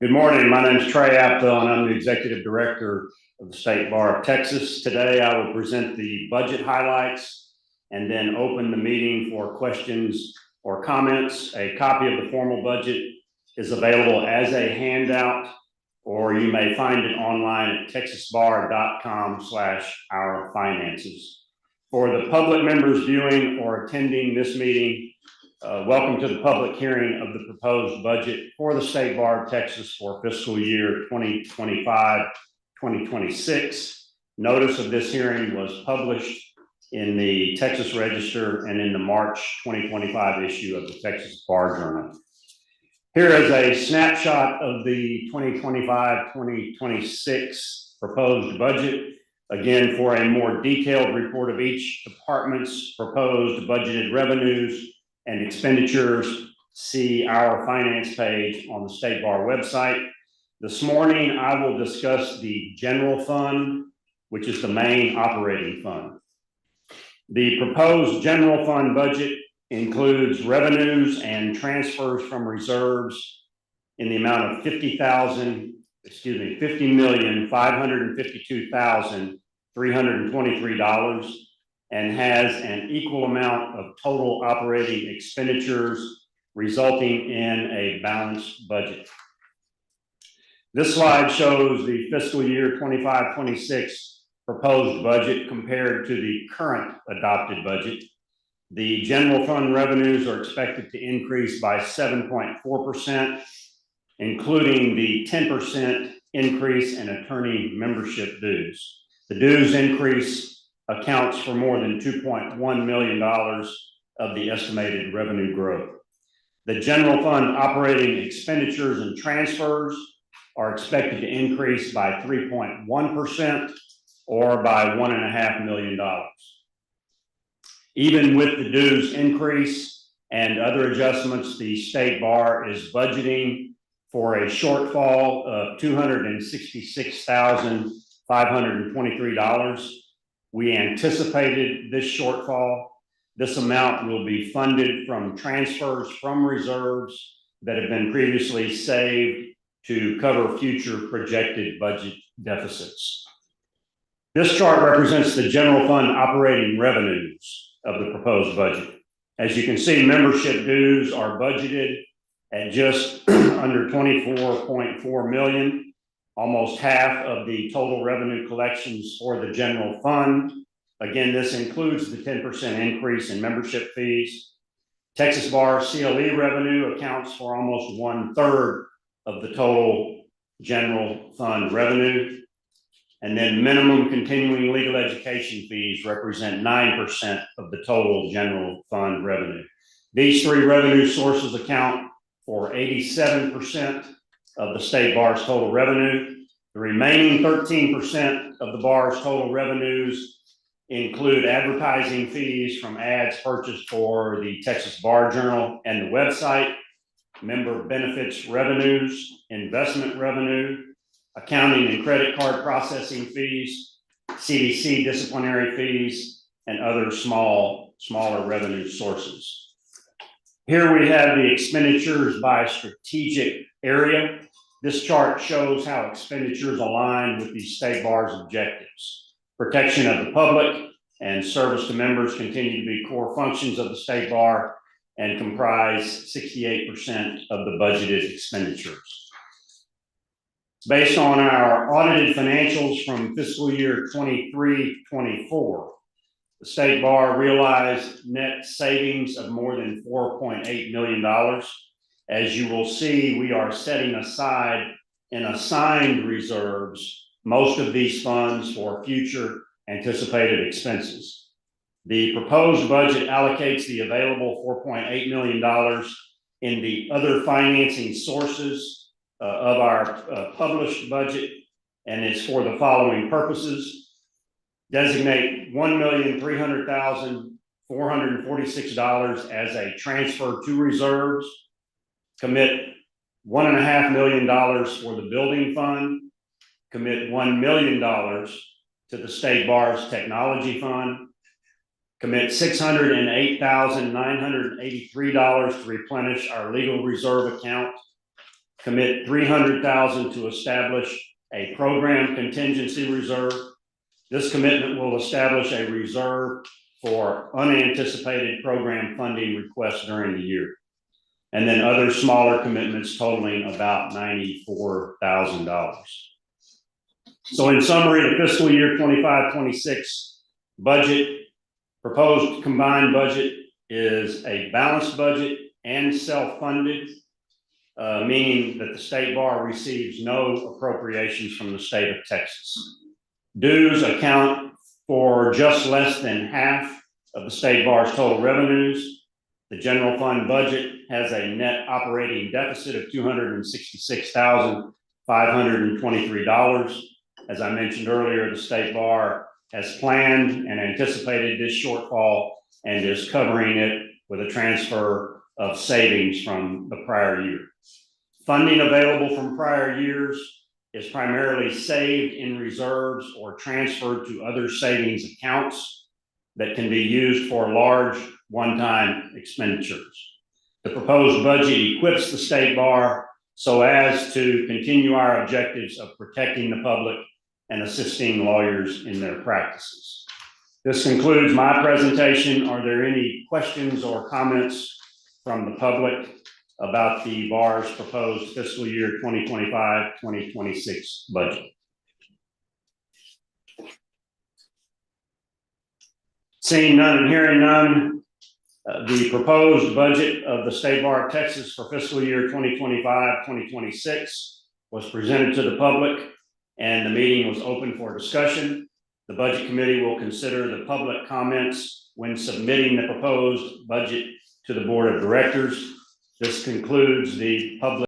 Good morning. My name is Trey Apfel, and I'm the Executive Director of the State Bar of Texas. Today, I will present the budget highlights and then open the meeting for questions or comments. A copy of the formal budget is available as a handout, or you may find it online at texasbar.com/ourfinances. For the public members viewing or attending this meeting, welcome to the public hearing of the proposed budget for the State Bar of Texas for fiscal year 2025-2026. Notice of this hearing was published in the Texas Register and in the March 2025 issue of the Texas Bar Journal. Here is a snapshot of the 2025-2026 proposed budget. Again, for a more detailed report of each department's proposed budgeted revenues and expenditures, see our finance page on the State Bar website. This morning, I will discuss the general fund, which is the main operating fund. The proposed general fund budget includes revenues and transfers from reserves in the amount of $50,552,323 and has an equal amount of total operating expenditures, resulting in a balanced budget. This slide shows the fiscal year 25-26 proposed budget compared to the current adopted budget. The general fund revenues are expected to increase by 7.4%, including the 10% increase in attorney membership dues. The dues increase accounts for more than $2.1 million of the estimated revenue growth. The general fund operating expenditures and transfers are expected to increase by 3.1% or by $1.5 million. Even with the dues increase and other adjustments, the State Bar is budgeting for a shortfall of $266,523. We anticipated this shortfall. This amount will be funded from transfers from reserves that have been previously saved to cover future projected budget deficits. This chart represents the general fund operating revenues of the proposed budget. As you can see, membership dues are budgeted at just under $24.4 million. Almost half of the total revenue collections for the general fund. Again, this includes the 10% increase in membership fees. Texas Bar CLE revenue accounts for almost 1/3 of the total general fund revenue. And then minimum continuing legal education fees represent 9% of the total general fund revenue. These three revenue sources account for 87% of the State Bar's total revenue. The remaining 13% of the bar's total revenues include advertising fees from ads purchased for the Texas Bar Journal and the website, member benefits revenues, investment revenue, accounting and credit card processing fees, CDC disciplinary fees, and other smaller revenue sources. Here we have the expenditures by strategic area. This chart shows how expenditures align with the State Bar's objectives. Protection of the public and service to members continue to be core functions of the State Bar and comprise 68% of the budgeted expenditures. Based on our audited financials from fiscal year 23-24, the State Bar realized net savings of more than $4.8 million. As you will see, we are setting aside in assigned reserves most of these funds for future anticipated expenses. The proposed budget allocates the available $4.8 million in the other financing sources of our published budget, and it's for the following purposes. Designate $1,300,446 as a transfer to reserves. Commit $1.5 million for the building fund. Commit $1 million to the State Bar's technology fund. Commit $608,983 to replenish our legal reserve account. commit $300,000 to establish a program contingency reserve. This commitment will establish a reserve for unanticipated program funding requests during the year. And then other smaller commitments totaling about $94,000. So in summary, the fiscal year 25-26 budget, proposed combined budget is a balanced budget and self-funded, meaning that the State Bar receives no appropriations from the state of Texas. Dues account for just less than half of the State Bar's total revenues. The general fund budget has a net operating deficit of $266,523. As I mentioned earlier, the State Bar has planned and anticipated this shortfall and is covering it with a transfer of savings from the prior year. Funding available from prior years is primarily saved in reserves or transferred to other savings accounts that can be used for large one-time expenditures. The proposed budget equips the State Bar so as to continue our objectives of protecting the public and assisting lawyers in their practices. This concludes my presentation. Are there any questions or comments from the public about the Bar's proposed fiscal year 2025-2026 budget? Seeing none and hearing none, the proposed budget of the State Bar of Texas for fiscal year 2025-2026 was presented to the public, and the meeting was open for discussion. The Budget Committee will consider the public comments when submitting the proposed budget to the Board of Directors. This concludes the public